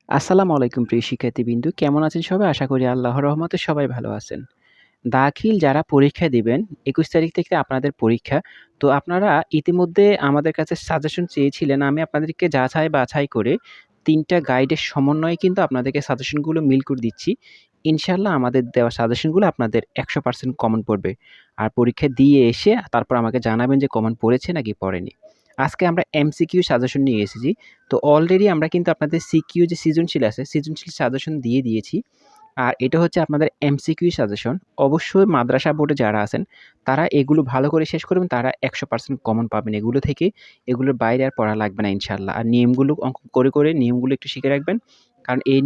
আসসালামু আলাইকুম প্রিয় শিক্ষার্থীবৃন্দ। কেমন আছেন সবাই? আশা করি আল্লাহর রহমতে সবাই ভালো আছেন। দাখিল যারা পরীক্ষা দিবেন, ২১ তারিখ থেকে আপনাদের পরীক্ষা। তো আপনারা ইতিমধ্যে আমাদের কাছে সাজেশন চেয়েছিলেন। আমি আপনাদেরকে যাচাই-বাছাই করে ৩ টা গাইডের সমন্বয়ে কিন্তু আপনাদেরকে সাজেশনগুলো মিল করে দিচ্ছি। ইনশাআল্লাহ আমাদের দেওয়া সাজেশনগুলো আপনাদের ১০০% কমন পড়বে। আর পরীক্ষা দিয়ে এসে তারপর আমাকে জানাবেন যে কমন পড়েছে নাকি পড়েনি। আজকে আমরা এমসিকিউ সাজেশন নিয়ে এসেছি। তো অলরেডি আমরা কিন্তু আপনাদের সিকিউ যে সৃজনশীল আছে, সৃজনশীল সাজেশন দিয়ে দিয়েছি। আর এটা হচ্ছে আপনাদের এমসিকিউ সাজেশন। অবশ্যই মাদ্রাসা বোর্ডে যারা আছেন, তারা এগুলো ভালো করে শেষ করবেন। তারা ১০০% কমন পাবেন এগুলো থেকে। এগুলোর বাইরে আর পড়া লাগবে না ইনশাআল্লাহ। আর নিয়মগুলো অঙ্ক করে নিয়মগুলো একটু শিখে রাখবেন। কারণ এই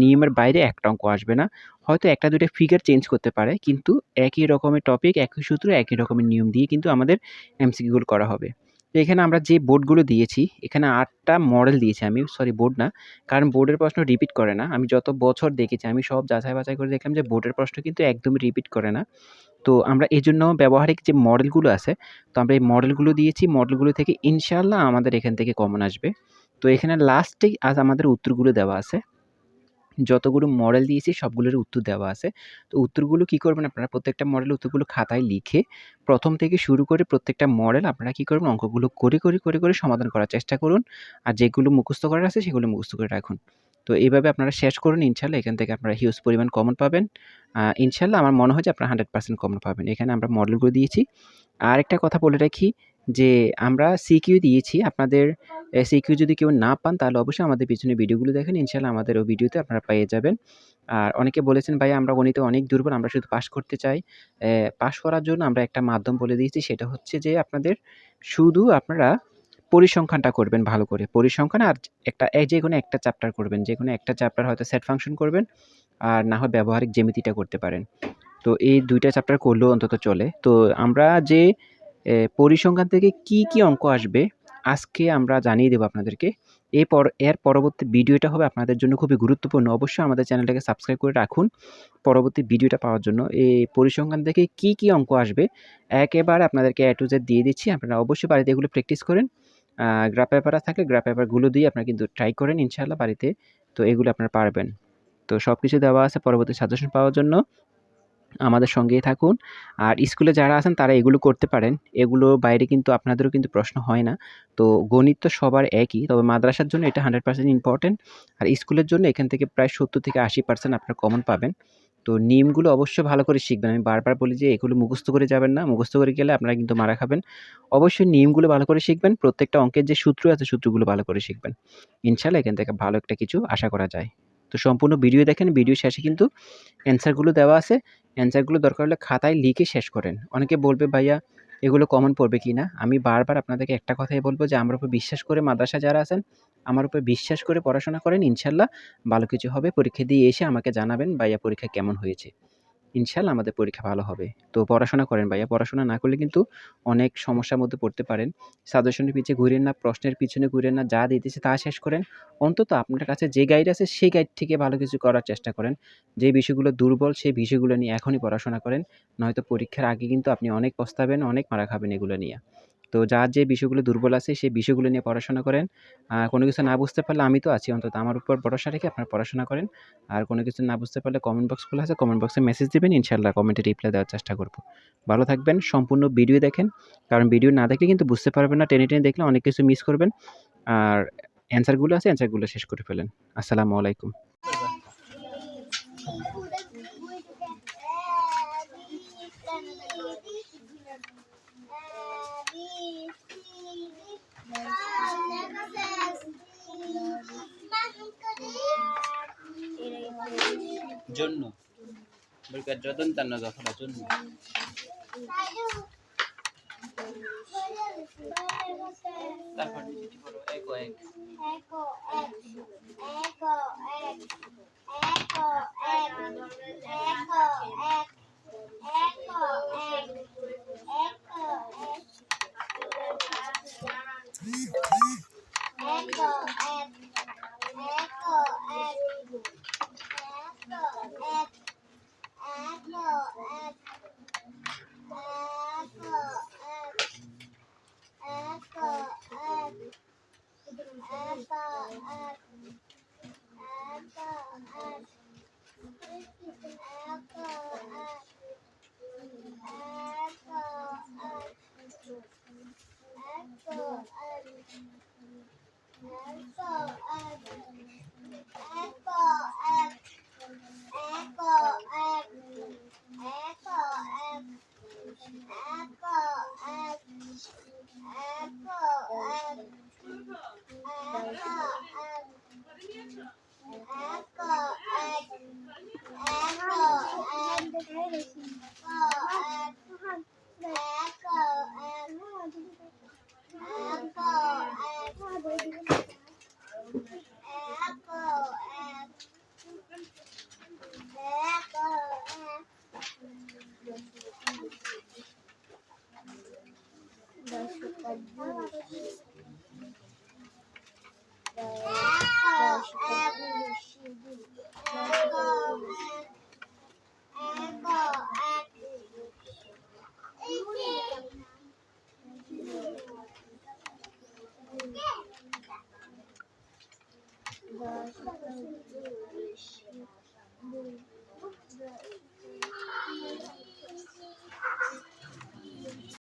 নিয়মের বাইরে একটা অঙ্ক আসবে না। হয়তো ১ টা ২ টা ফিগার চেঞ্জ করতে পারে। কিন্তু একই রকমের টপিক, একই সূত্র, একই রকমের নিয়ম দিয়ে কিন্তু আমাদের এমসিকিউ গুলো করা হবে। তো এখানে আমরা যে বোর্ডগুলো দিয়েছি, এখানে ৮ টা মডেল দিয়েছি আমি। সরি বোর্ড না। কারণ বোর্ডের প্রশ্ন রিপিট করে না। আমি যত বছর দেখেছি, আমি সব যাচাই-বাছাই করে দেখলাম যে বোর্ডের প্রশ্ন কিন্তু একদমই রিপিট করে না। তো আমরা এজন্য ব্যবহারিক যে মডেলগুলো আছে, তো আমরা এই মডেলগুলো দিয়েছি। মডেলগুলো থেকে ইনশাআল্লাহ আমাদের এখান থেকে কমন আসবে। তো এখানে লাস্টেই আজ আমাদের উত্তরগুলো দেওয়া আছে। যতগুলো মডেল দিয়েছি সবগুলোরই উত্তর দেওয়া আছে। তো উত্তরগুলো কি করবেন আপনারা প্রত্যেকটা মডেলের উত্তরগুলো খাতায় লিখে ১ম থেকে শুরু করে প্রত্যেকটা মডেল আপনারা কি করবেন অঙ্কগুলো করে সমাধান করার চেষ্টা করুন। আর যেগুলো মুখস্থ করার আছে সেগুলো মুখস্থ করে রাখুন। তো এভাবে আপনারা শেষ করুন ইনশাআল্লাহ এখান থেকে আপনারা হিউজ পরিমাণ কমন পাবেন। ইনশাআল্লাহ আমার মনে হয় যে আপনারা 100% কমন পাবেন। এখানে আমরা মডেলগুলো দিয়েছি। আরেকটা কথা বলে রাখি যে আমরা সিকিউ দিয়েছি। আপনাদের সিকিউ যদি কেউ না পান তাহলে অবশ্যই আমাদের পিছনের ভিডিওগুলো দেখেন। ইনশাআল্লাহ আমাদের ওই ভিডিওতে আপনারা পেয়ে যাবেন। আর অনেকে বলেছেন, "ভাই আমরা গণিতে অনেক দুর্বল। আমরা শুধু পাস করতে চাই।" পাস করার জন্য আমরা একটা মাধ্যম বলে দিয়েছি। সেটা হচ্ছে যে আপনাদের শুধু আপনারা পরিসংখ্যানটা করবেন ভালো করে। পরিসংখ্যান আর যেকোনো একটা চ্যাপ্টার করবেন। যেকোনো একটা চ্যাপ্টার হয়তো সেট ফাংশন করবেন। আর না হয় ব্যবহারিক জ্যামিতিটা করতে পারেন। তো এই ২ টা চ্যাপ্টার করলেও অন্তত চলে। তো আমরা যে পরিসংখ্যান থেকে কি অঙ্ক আসবে আজকে আমরা জানিয়ে দেব আপনাদেরকে। এর পরবর্তী ভিডিওটা হবে আপনাদের জন্য খুবই গুরুত্বপূর্ণ। অবশ্যই আমাদের চ্যানেলটাকে সাবস্ক্রাইব করে রাখুন পরবর্তী ভিডিওটা পাওয়ার জন্য। এই পরিসংখ্যান থেকে কি অঙ্ক আসবে একেবারে আপনাদেরকে A to Z দিয়ে দিচ্ছি। আপনারা অবশ্যই বাড়িতে এগুলো প্র্যাকটিস করেন। গ্রাফ পেপার থাকলে গ্রাফ পেপারগুলো দিয়ে আপনারা কিন্তু ট্রাই করেন ইনশাআল্লাহ বাড়িতে। তো এগুলো আপনারা পারবেন। তো সবকিছু দেওয়া আছে পরবর্তী সাজেশন পাওয়ার জন্য আমাদের সঙ্গেই থাকুন। আর স্কুলে যারা আছেন তারা এগুলো করতে পারেন। এগুলোর বাইরে কিন্তু আপনাদেরও কিন্তু প্রশ্ন হয় না। তো গণিত তো সবার একই। তবে মাদ্রাসার জন্য এটা 100% ইম্পোর্টেন্ট। আর স্কুলের জন্য এখান থেকে প্রায় ৭০-৮০% আপনারা কমন পাবেন। তো নিয়মগুলো অবশ্যই ভালো করে শিখবেন। আমি বারবার বলি যে এগুলো মুখস্থ করে যাবেন না। মুখস্থ করে গেলে আপনারা কিন্তু মারা খাবেন। অবশ্যই নিয়মগুলো ভালো করে শিখবেন। প্রত্যেকটা অঙ্কের যে সূত্র আছে সূত্রগুলো ভালো করে শিখবেন। ইনশাআল্লাহ এখান থেকে ভালো একটা কিছু আশা করা যায়। তো সম্পূর্ণ ভিডিও দেখেন। ভিডিও শেষে কিন্তু অ্যান্সারগুলো দেওয়া আছে। অ্যান্সারগুলো দরকার হলে খাতায় লিখে শেষ করেন। অনেকে বলবে, "ভাইয়া এগুলো কমন পড়বে কিনা?" আমি বারবার আপনাদেরকে একটা কথাই বলব যে আমার উপর বিশ্বাস করে মাদ্রাসায় যারা আছেন, আমার উপর বিশ্বাস করে পড়াশোনা করেন। ইনশাআল্লাহ ভালো কিছু হবে। পরীক্ষা দিয়ে এসে আমাকে জানাবেন, "ভাইয়া পরীক্ষা কেমন হয়েছে?" ইনশাআল্লাহ আমাদের পরীক্ষা ভালো হবে। তো পড়াশোনা করেন ভাইয়া। পড়াশোনা না করলে কিন্তু অনেক সমস্যার মধ্যে পড়তে পারেন। সাজেশনের পিছে ঘুরেন না, প্রশ্নের পিছনে ঘুরেন না। যা দিতেছে তা শেষ করেন। অন্তত আপনার কাছে যে গাইড আছে সেই গাইড থেকে ভালো কিছু করার চেষ্টা করেন। যে বিষয়গুলো দুর্বল সেই বিষয়গুলো নিয়ে এখনই পড়াশোনা করেন। নয়তো পরীক্ষার আগে কিন্তু আপনি অনেক পস্তাবেন, অনেক মারা খাবেন এগুলো নিয়া। তো যার যে বিষয়গুলো দুর্বল আছে সেই বিষয়গুলো নিয়ে পড়াশোনা করেন। কোনো কিছু না বুঝতে পারলে আমি তো আছি অন্তত আমার উপর ভরসা রেখে আপনারা পড়াশোনা করেন। আর কোনো কিছু না বুঝতে পারলে কমেন্ট বক্স খোলা আছে। কমেন্ট বক্সে মেসেজ দিবেন। ইনশাআল্লাহ কমেন্টে রিপ্লাই দেওয়ার চেষ্টা করব। ভালো থাকবেন। সম্পূর্ণ ভিডিও দেখেন। কারণ ভিডিও না দেখলে কিন্তু বুঝতে পারবেন না। টেনে দেখলে অনেক কিছু মিস করবেন। আর অ্যান্সার গুলো আছে অ্যান্সার গুলো শেষ করে ফেলেন। আসসালামু আলাইকুম। জন্য বলকার যতন তার না যখন জন্য তারপর নিচে করো এক ও এক